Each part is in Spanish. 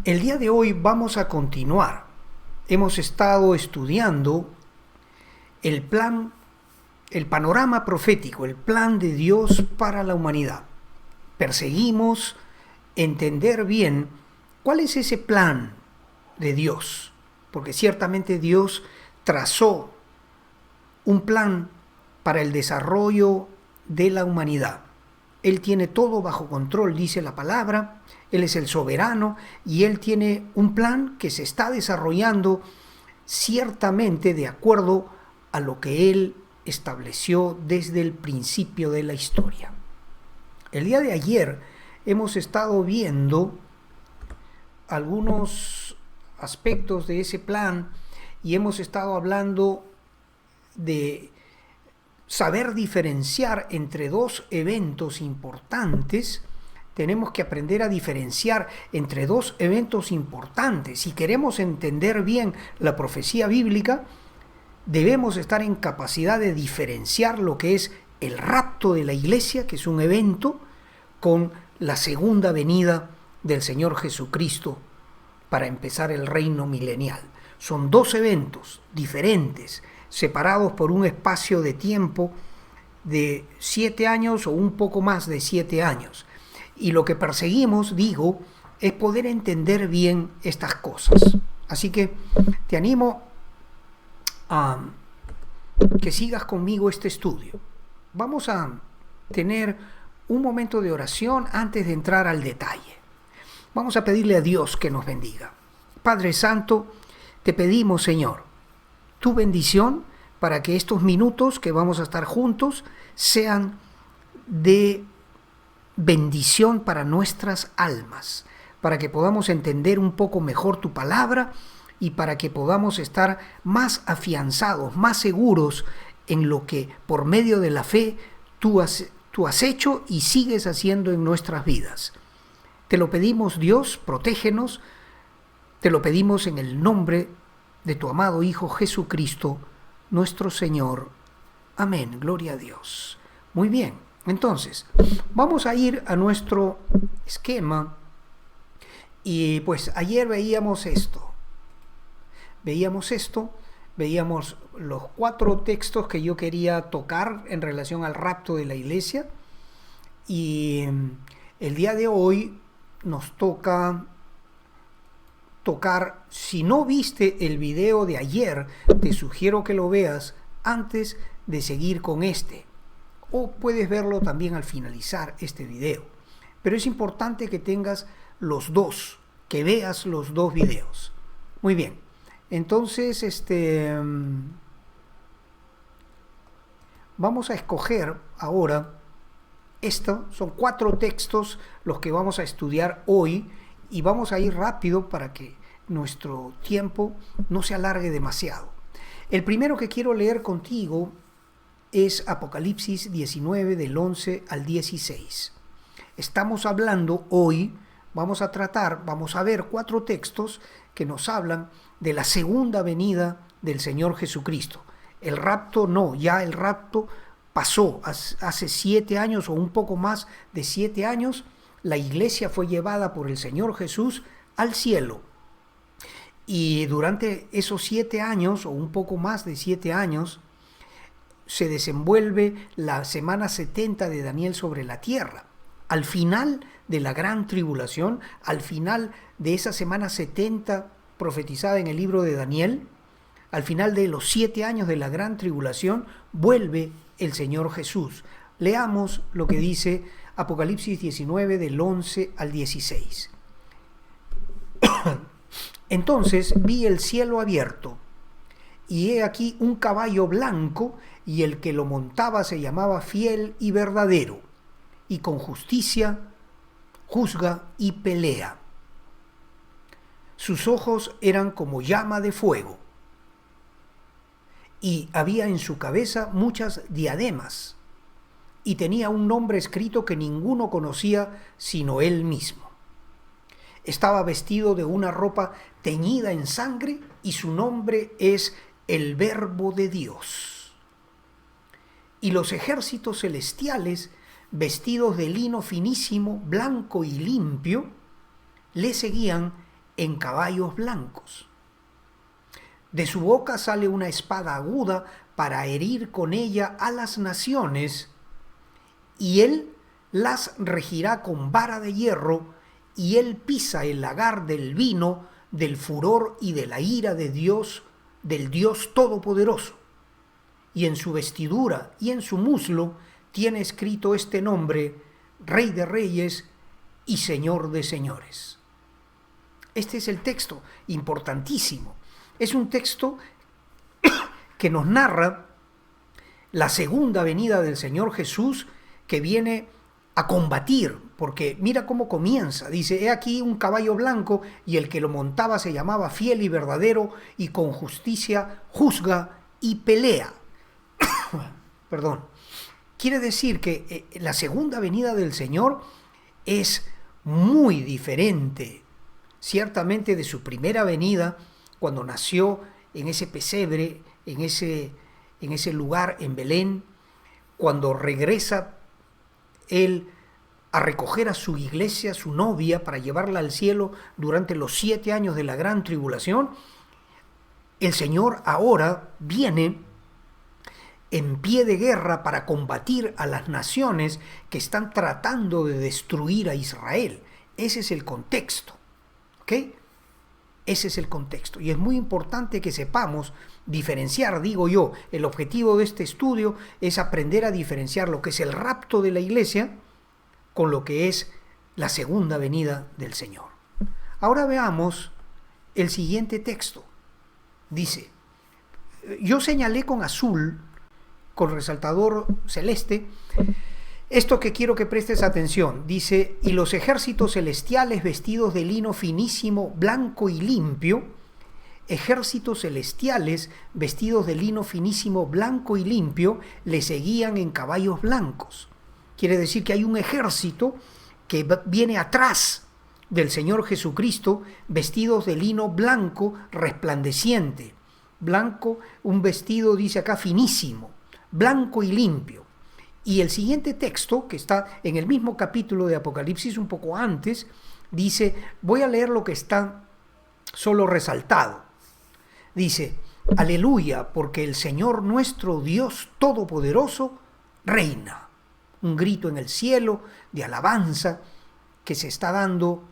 El día de hoy vamos a continuar. Hemos estado estudiando el plan, el panorama profético, el plan de Dios para la humanidad. Perseguimos entender bien cuál es ese plan de Dios, porque ciertamente Dios trazó un plan para el desarrollo de la humanidad. Él tiene todo bajo control, dice la palabra. Él es el soberano y Él tiene un plan que se está desarrollando ciertamente de acuerdo a lo que Él estableció desde el principio de la historia. El día de ayer hemos estado viendo algunos aspectos de ese plan y hemos estado hablando de saber diferenciar entre dos eventos importantes. Tenemos que aprender a diferenciar entre dos eventos importantes. Si queremos entender bien la profecía bíblica, debemos estar en capacidad de diferenciar lo que es el rapto de la iglesia, que es un evento, con la segunda venida del Señor Jesucristo para empezar el reino milenial. Son dos eventos diferentes, separados por un espacio de tiempo de 7 años o un poco más de 7 años. Y lo que perseguimos, digo, es poder entender bien estas cosas. Así que te animo a que sigas conmigo este estudio. Vamos a tener un momento de oración antes de entrar al detalle. Vamos a pedirle a Dios que nos bendiga. Padre Santo, te pedimos, Señor, tu bendición para que estos minutos que vamos a estar juntos sean de bendición para nuestras almas, para que podamos entender un poco mejor tu palabra y para que podamos estar más afianzados, más seguros en lo que por medio de la fe tú has hecho y sigues haciendo en nuestras vidas. Te lo pedimos, Dios, protégenos, te lo pedimos en el nombre de tu amado Hijo Jesucristo, nuestro Señor. Amén, gloria a Dios. Muy bien, entonces, vamos a ir a nuestro esquema y pues ayer veíamos los 4 textos que yo quería tocar en relación al rapto de la iglesia y el día de hoy nos toca tocar, si no viste el video de ayer, te sugiero que lo veas antes de seguir con este, o puedes verlo también al finalizar este video, pero es importante que tengas los dos, que veas los dos videos. Muy bien, entonces vamos a escoger ahora, son 4 textos los que vamos a estudiar hoy, y vamos a ir rápido para que nuestro tiempo no se alargue demasiado. El primero que quiero leer contigo es Apocalipsis 19 del 11 al 16. Estamos hablando hoy, vamos a ver 4 textos que nos hablan de la segunda venida del Señor Jesucristo. El rapto no, ya el rapto pasó hace 7 años o un poco más de 7 años. La iglesia fue llevada por el Señor Jesús al cielo. Y durante esos 7 años, o un poco más de 7 años, se desenvuelve la semana 70 de Daniel sobre la tierra. Al final de la gran tribulación, al final de esa semana 70 profetizada en el libro de Daniel, al final de los 7 años de la gran tribulación, vuelve el Señor Jesús. Leamos lo que dice Apocalipsis 19 del 11 al 16. Entonces vi el cielo abierto, y he aquí un caballo blanco, y el que lo montaba se llamaba Fiel y Verdadero, y con justicia juzga y pelea. Sus ojos eran como llama de fuego, y había en su cabeza muchas diademas, y tenía un nombre escrito que ninguno conocía sino él mismo. Estaba vestido de una ropa teñida en sangre, y su nombre es el Verbo de Dios. Y los ejércitos celestiales, vestidos de lino finísimo, blanco y limpio, le seguían en caballos blancos. De su boca sale una espada aguda para herir con ella a las naciones, y él las regirá con vara de hierro, y él pisa el lagar del vino, del furor y de la ira de Dios, del Dios Todopoderoso. Y en su vestidura y en su muslo tiene escrito este nombre: Rey de Reyes y Señor de Señores. Este es el texto importantísimo. Es un texto que nos narra la segunda venida del Señor Jesús, que viene a combatir, porque mira cómo comienza. Dice: he aquí un caballo blanco, y el que lo montaba se llamaba Fiel y Verdadero, y con justicia juzga y pelea. Perdón. Quiere decir que la segunda venida del Señor es muy diferente, ciertamente, de su primera venida, cuando nació en ese pesebre, en ese lugar en Belén, cuando regresa él a recoger a su iglesia, su novia, para llevarla al cielo durante los 7 años de la gran tribulación. El Señor ahora viene en pie de guerra para combatir a las naciones que están tratando de destruir a Israel. Ese es el contexto, ¿ok? Ese es el contexto, y es muy importante que sepamos diferenciar, digo yo. El objetivo de este estudio es aprender a diferenciar lo que es el rapto de la iglesia con lo que es la segunda venida del Señor. Ahora veamos el siguiente texto. Dice: yo señalé con azul, con resaltador celeste, esto que quiero que prestes atención. Dice: y los ejércitos celestiales vestidos de lino finísimo, blanco y limpio, ejércitos celestiales vestidos de lino finísimo, blanco y limpio, le seguían en caballos blancos. Quiere decir que hay un ejército que viene atrás del Señor Jesucristo, vestidos de lino blanco resplandeciente. Blanco, un vestido, dice acá, finísimo, blanco y limpio. Y el siguiente texto, que está en el mismo capítulo de Apocalipsis, un poco antes, dice, voy a leer lo que está solo resaltado. Dice: aleluya, porque el Señor nuestro Dios Todopoderoso reina. Un grito en el cielo de alabanza que se está dando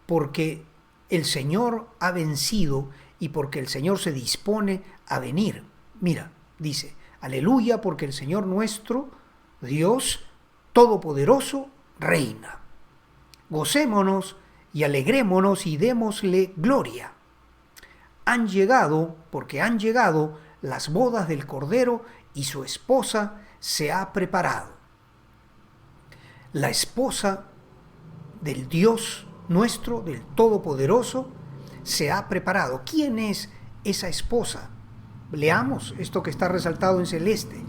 porque el Señor ha vencido y porque el Señor se dispone a venir. Mira, dice: aleluya, porque el Señor nuestro Dios Todopoderoso reina. Gocémonos y alegrémonos y démosle gloria. Han llegado, porque han llegado las bodas del Cordero, y su esposa se ha preparado. La esposa del Dios nuestro, del Todopoderoso, se ha preparado. ¿Quién es esa esposa? Leamos esto que está resaltado en celeste.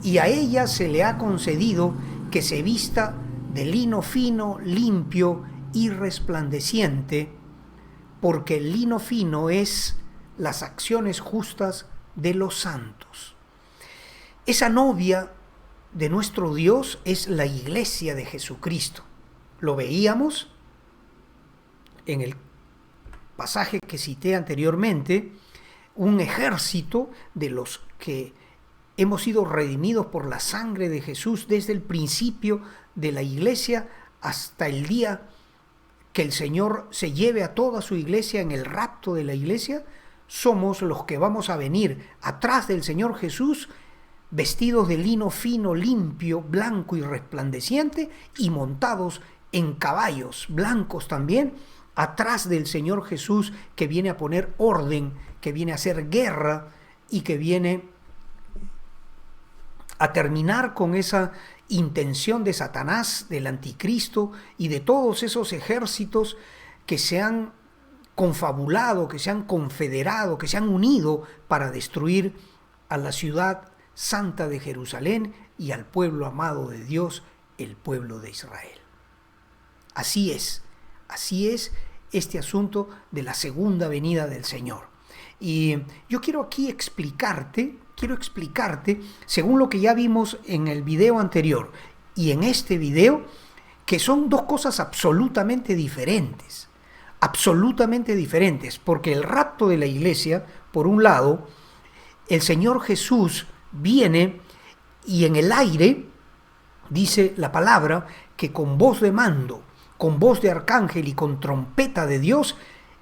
Y a ella se le ha concedido que se vista de lino fino, limpio y resplandeciente, porque el lino fino es las acciones justas de los santos. Esa novia de nuestro Dios es la iglesia de Jesucristo. Lo veíamos en el pasaje que cité anteriormente, un ejército de los que hemos sido redimidos por la sangre de Jesús desde el principio de la iglesia hasta el día que el Señor se lleve a toda su iglesia en el rapto de la iglesia. Somos los que vamos a venir atrás del Señor Jesús, vestidos de lino fino, limpio, blanco y resplandeciente, y montados en caballos blancos también, atrás del Señor Jesús, que viene a poner orden, que viene a hacer guerra y que viene a terminar con esa intención de Satanás, del anticristo y de todos esos ejércitos que se han confabulado, que se han confederado, que se han unido para destruir a la ciudad santa de Jerusalén y al pueblo amado de Dios, el pueblo de Israel. Así es este asunto de la segunda venida del Señor. Y yo quiero aquí explicarte, según lo que ya vimos en el video anterior y en este video, que son dos cosas absolutamente diferentes. absolutamente diferentes, porque el rapto de la iglesia, por un lado, el Señor Jesús viene y en el aire, dice la palabra, que con voz de mando, con voz de arcángel y con trompeta de Dios,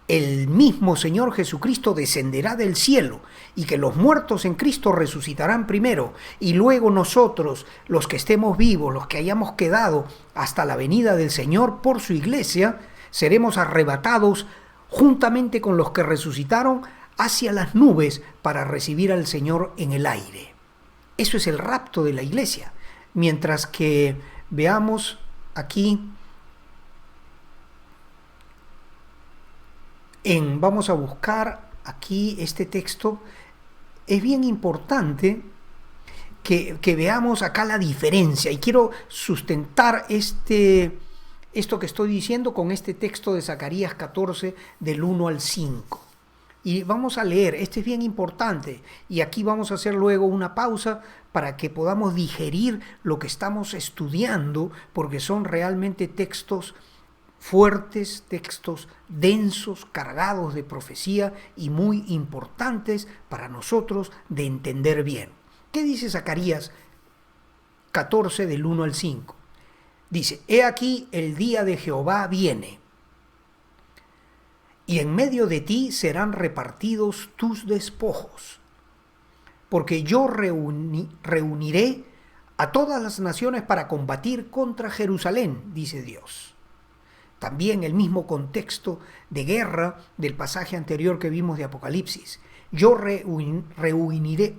el mismo Señor Jesucristo descenderá del cielo y que los muertos en Cristo resucitarán primero y luego nosotros, los que estemos vivos, los que hayamos quedado hasta la venida del Señor por su iglesia, seremos arrebatados juntamente con los que resucitaron hacia las nubes para recibir al Señor en el aire. Eso es el rapto de la iglesia. Mientras que veamos aquí vamos a buscar aquí este texto, es bien importante que veamos acá la diferencia y quiero sustentar esto que estoy diciendo con este texto de Zacarías 14 del 1 al 5. Y vamos a leer, este es bien importante y aquí vamos a hacer luego una pausa para que podamos digerir lo que estamos estudiando porque son realmente textos fuertes, textos densos, cargados de profecía y muy importantes para nosotros de entender bien. ¿Qué dice Zacarías 14 del 1 al 5? Dice, he aquí el día de Jehová viene, y en medio de ti serán repartidos tus despojos, porque yo reuniré a todas las naciones para combatir contra Jerusalén, dice Dios. También el mismo contexto de guerra del pasaje anterior que vimos de Apocalipsis. Yo reuniré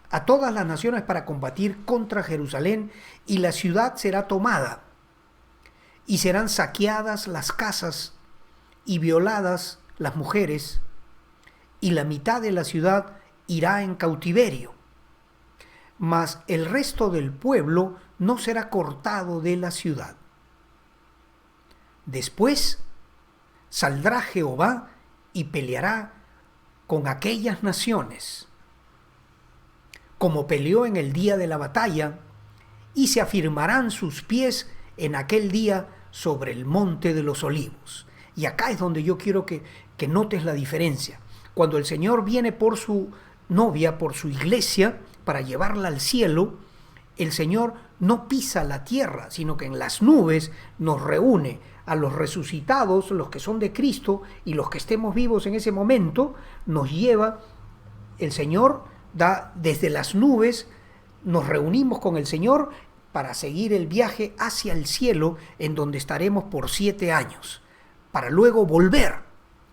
a todas las naciones para combatir contra Jerusalén y la ciudad será tomada y serán saqueadas las casas y violadas las mujeres y la mitad de la ciudad irá en cautiverio. Mas el resto del pueblo no será cortado de la ciudad. Después saldrá Jehová y peleará con aquellas naciones, como peleó en el día de la batalla, y se afirmarán sus pies en aquel día sobre el monte de los olivos. Y acá es donde yo quiero que notes la diferencia. Cuando el Señor viene por su novia, por su iglesia, para llevarla al cielo, el Señor no pisa la tierra, sino que en las nubes nos reúne a los resucitados, los que son de Cristo y los que estemos vivos en ese momento, nos lleva el Señor, desde las nubes, nos reunimos con el Señor para seguir el viaje hacia el cielo, en donde estaremos por 7 años, para luego volver,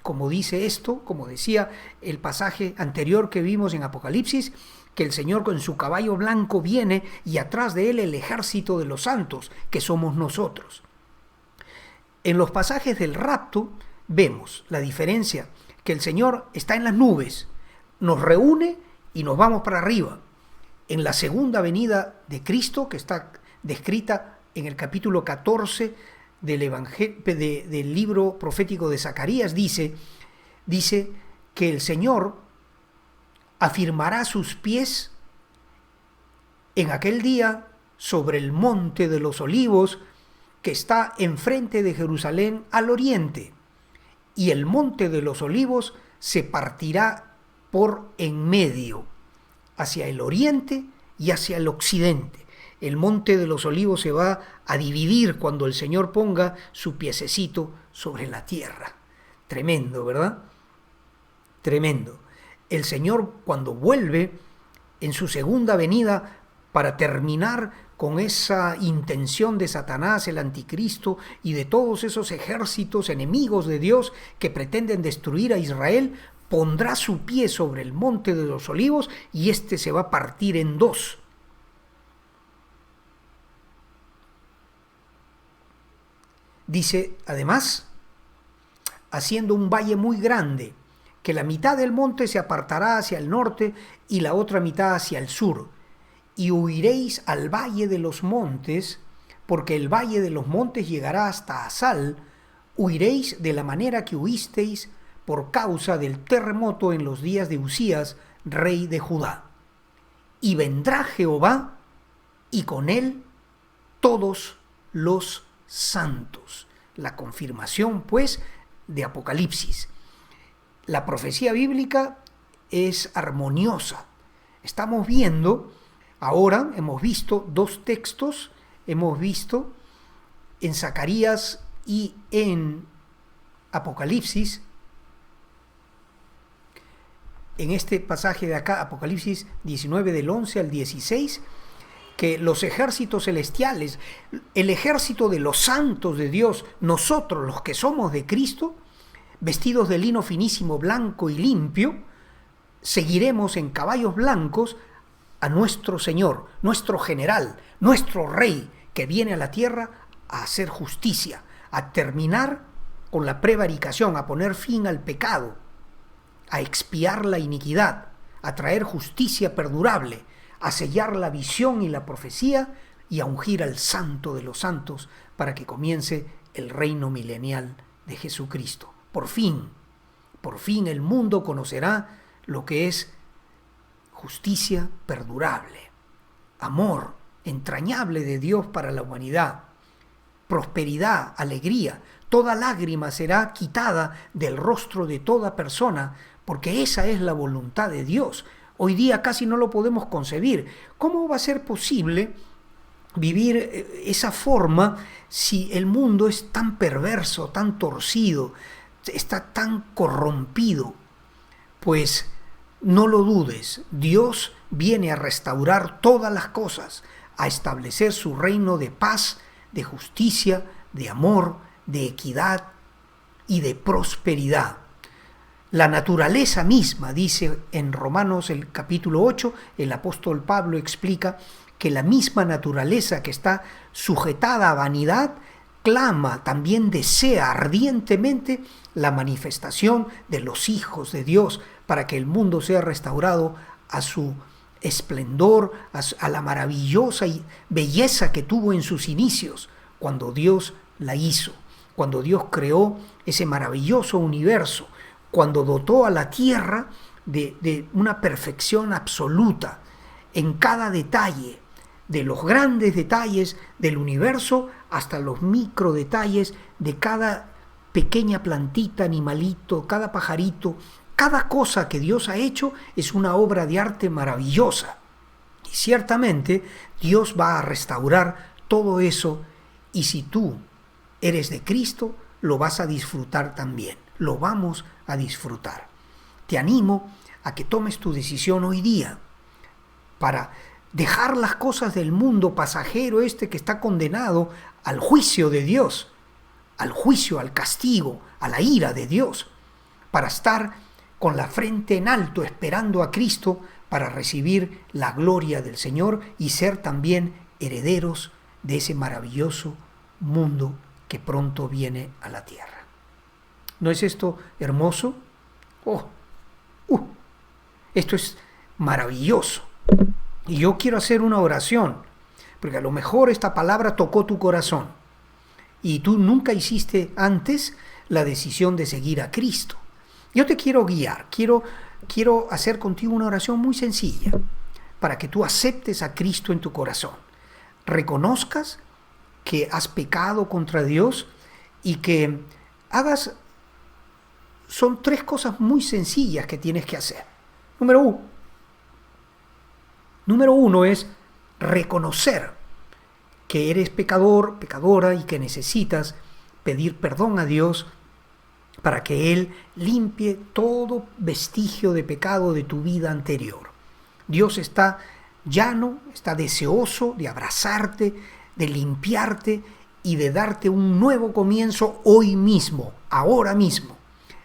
como dice esto, como decía el pasaje anterior que vimos en Apocalipsis, que el Señor con su caballo blanco viene y atrás de él el ejército de los santos, que somos nosotros. En los pasajes del rapto vemos la diferencia, que el Señor está en las nubes, nos reúne y nos vamos para arriba. En la segunda venida de Cristo, que está descrita en el capítulo 14 del libro profético de Zacarías, dice que el Señor afirmará sus pies en aquel día sobre el monte de los olivos que está enfrente de Jerusalén al oriente, y el monte de los olivos se partirá por en medio, hacia el oriente y hacia el occidente. El monte de los olivos se va a dividir cuando el Señor ponga su piececito sobre la tierra. Tremendo, ¿verdad? Tremendo. El Señor, cuando vuelve en su segunda venida para terminar con esa intención de Satanás, el anticristo y de todos esos ejércitos enemigos de Dios que pretenden destruir a Israel, pondrá su pie sobre el monte de los olivos y éste se va a partir en dos. Dice, además, haciendo un valle muy grande, que la mitad del monte se apartará hacia el norte y la otra mitad hacia el sur. Y huiréis al valle de los montes, porque el valle de los montes llegará hasta Asal. Huiréis de la manera que huisteis por causa del terremoto en los días de Usías, rey de Judá. Y vendrá Jehová, y con él todos los santos. la confirmación, pues, de Apocalipsis. La profecía bíblica es armoniosa. Estamos viendo, ahora hemos visto dos textos, hemos visto en Zacarías y en Apocalipsis, en este pasaje de acá, Apocalipsis 19 del 11 al 16, que los ejércitos celestiales, el ejército de los santos de Dios, nosotros los que somos de Cristo, vestidos de lino finísimo, blanco y limpio, seguiremos en caballos blancos a nuestro Señor, nuestro general, nuestro Rey, que viene a la tierra a hacer justicia, a terminar con la prevaricación, a poner fin al pecado, a expiar la iniquidad, a traer justicia perdurable, a sellar la visión y la profecía y a ungir al Santo de los Santos para que comience el reino milenial de Jesucristo. Por fin el mundo conocerá lo que es justicia perdurable, amor entrañable de Dios para la humanidad, prosperidad, alegría. Toda lágrima será quitada del rostro de toda persona, porque esa es la voluntad de Dios. Hoy día casi no lo podemos concebir. ¿Cómo va a ser posible vivir esa forma si el mundo es tan perverso, tan torcido, está tan corrompido? Pues no lo dudes, Dios viene a restaurar todas las cosas, a establecer su reino de paz, de justicia, de amor, de equidad y de prosperidad. La naturaleza misma, dice en Romanos el capítulo 8, el apóstol Pablo explica que la misma naturaleza que está sujetada a vanidad clama, también desea ardientemente la manifestación de los hijos de Dios para que el mundo sea restaurado a su esplendor, a la maravillosa belleza que tuvo en sus inicios cuando Dios la hizo, cuando Dios creó ese maravilloso universo, cuando dotó a la tierra de una perfección absoluta en cada detalle, de los grandes detalles del universo hasta los micro detalles de cada pequeña plantita, animalito, cada pajarito. Cada cosa que Dios ha hecho es una obra de arte maravillosa. Y ciertamente Dios va a restaurar todo eso, y si tú eres de Cristo, lo vas a disfrutar también. Lo vamos a disfrutar. Te animo a que tomes tu decisión hoy día para dejar las cosas del mundo pasajero que está condenado al juicio de Dios, al juicio, al castigo, a la ira de Dios, para estar con la frente en alto esperando a Cristo para recibir la gloria del Señor y ser también herederos de ese maravilloso mundo que pronto viene a la tierra. ¿No es esto hermoso? Esto es maravilloso. Y yo quiero hacer una oración, porque a lo mejor esta palabra tocó tu corazón y tú nunca hiciste antes la decisión de seguir a Cristo. Yo te quiero guiar, quiero hacer contigo una oración muy sencilla para que tú aceptes a Cristo en tu corazón, reconozcas que has pecado contra Dios y que hagas. Son 3 cosas muy sencillas que tienes que hacer. Número uno es reconocer que eres pecador, pecadora y que necesitas pedir perdón a Dios para que Él limpie todo vestigio de pecado de tu vida anterior. Dios está llano, está deseoso de abrazarte, de limpiarte y de darte un nuevo comienzo hoy mismo, ahora mismo.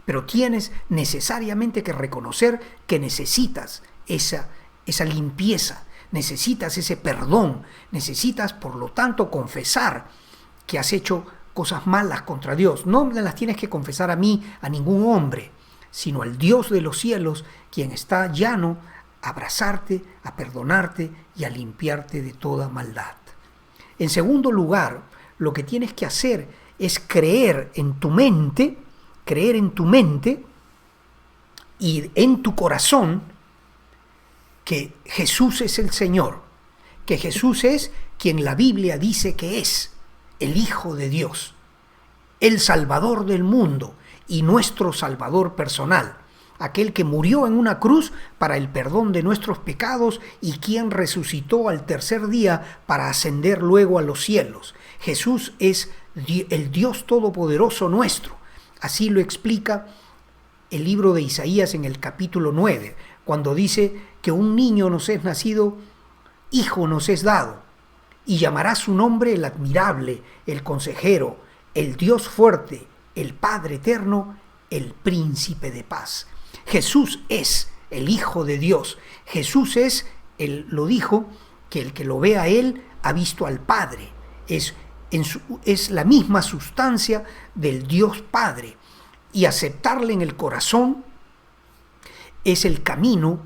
Pero tienes necesariamente que reconocer que necesitas esa limpieza, necesitas ese perdón, necesitas por lo tanto confesar que has hecho cosas malas contra Dios. No me las tienes que confesar a mí, a ningún hombre, sino al Dios de los cielos, quien está llano a abrazarte, a perdonarte y a limpiarte de toda maldad. En segundo lugar, lo que tienes que hacer es creer en tu mente y en tu corazón que Jesús es el Señor, que Jesús es quien la Biblia dice que es, el Hijo de Dios, el Salvador del mundo y nuestro Salvador personal, aquel que murió en una cruz para el perdón de nuestros pecados y quien resucitó al tercer día para ascender luego a los cielos. Jesús es el Dios Todopoderoso nuestro. Así lo explica el libro de Isaías en el capítulo 9, cuando dice que un niño nos es nacido, hijo nos es dado, y llamará su nombre el admirable, el consejero, el Dios fuerte, el Padre eterno, el príncipe de paz. Jesús es el Hijo de Dios. Jesús es, él lo dijo, que el que lo ve a él ha visto al Padre. Es la misma sustancia del Dios Padre. Y aceptarle en el corazón es el camino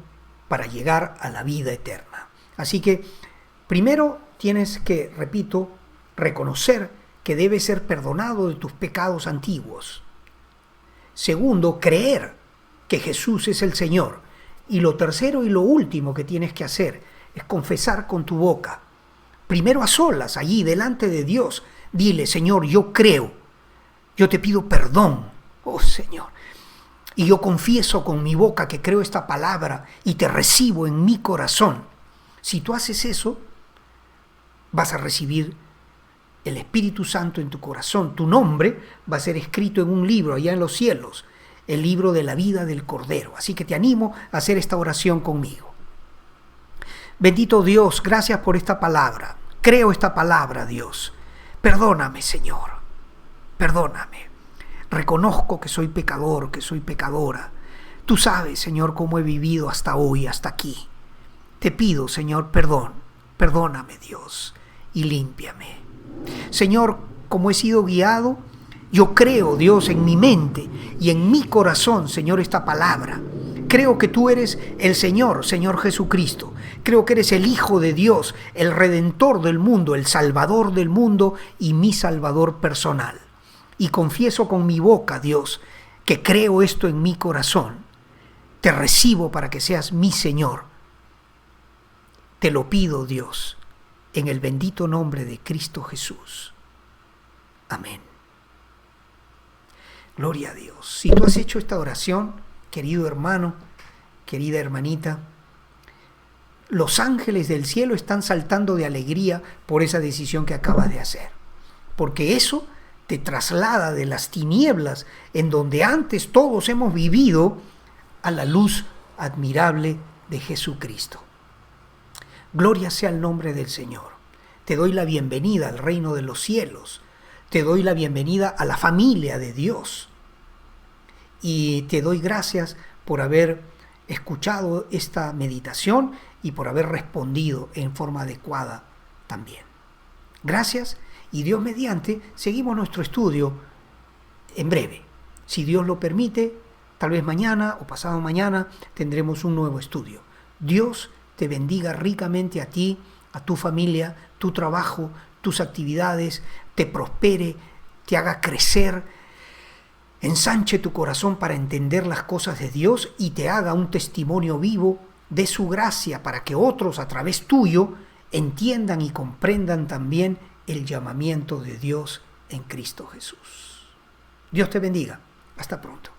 para llegar a la vida eterna. Así que primero tienes que, repito, reconocer que debes ser perdonado de tus pecados antiguos. Segundo, creer que Jesús es el Señor. Y lo tercero y lo último que tienes que hacer es confesar con tu boca. Primero a solas, allí delante de Dios, dile: Señor, yo creo, yo te pido perdón, oh Señor. Y yo confieso con mi boca que creo esta palabra y te recibo en mi corazón. Si tú haces eso, vas a recibir el Espíritu Santo en tu corazón. Tu nombre va a ser escrito en un libro allá en los cielos, el libro de la vida del Cordero. Así que te animo a hacer esta oración conmigo. Bendito Dios, gracias por esta palabra. Creo esta palabra, Dios. Perdóname, Señor. Perdóname. Reconozco que soy pecador, que soy pecadora. Tú sabes, Señor, cómo he vivido hasta hoy, hasta aquí. Te pido, Señor, perdón. Perdóname, Dios, y límpiame. Señor, como he sido guiado, yo creo, Dios, en mi mente y en mi corazón, Señor, esta palabra. Creo que tú eres el Señor, Señor Jesucristo. Creo que eres el Hijo de Dios, el Redentor del mundo, el Salvador del mundo y mi Salvador personal. Y confieso con mi boca, Dios, que creo esto en mi corazón. Te recibo para que seas mi Señor. Te lo pido, Dios, en el bendito nombre de Cristo Jesús. Amén. Gloria a Dios. Si tú has hecho esta oración, querido hermano, querida hermanita, los ángeles del cielo están saltando de alegría por esa decisión que acabas de hacer. Porque eso te traslada de las tinieblas en donde antes todos hemos vivido a la luz admirable de Jesucristo. Gloria sea el nombre del Señor. Te doy la bienvenida al reino de los cielos. Te doy la bienvenida a la familia de Dios. Y te doy gracias por haber escuchado esta meditación y por haber respondido en forma adecuada también. Gracias. Y Dios mediante, seguimos nuestro estudio en breve. Si Dios lo permite, tal vez mañana o pasado mañana tendremos un nuevo estudio. Dios te bendiga ricamente a ti, a tu familia, tu trabajo, tus actividades, te prospere, te haga crecer, ensanche tu corazón para entender las cosas de Dios y te haga un testimonio vivo de su gracia para que otros a través tuyo entiendan y comprendan también el llamamiento de Dios en Cristo Jesús. Dios te bendiga. Hasta pronto.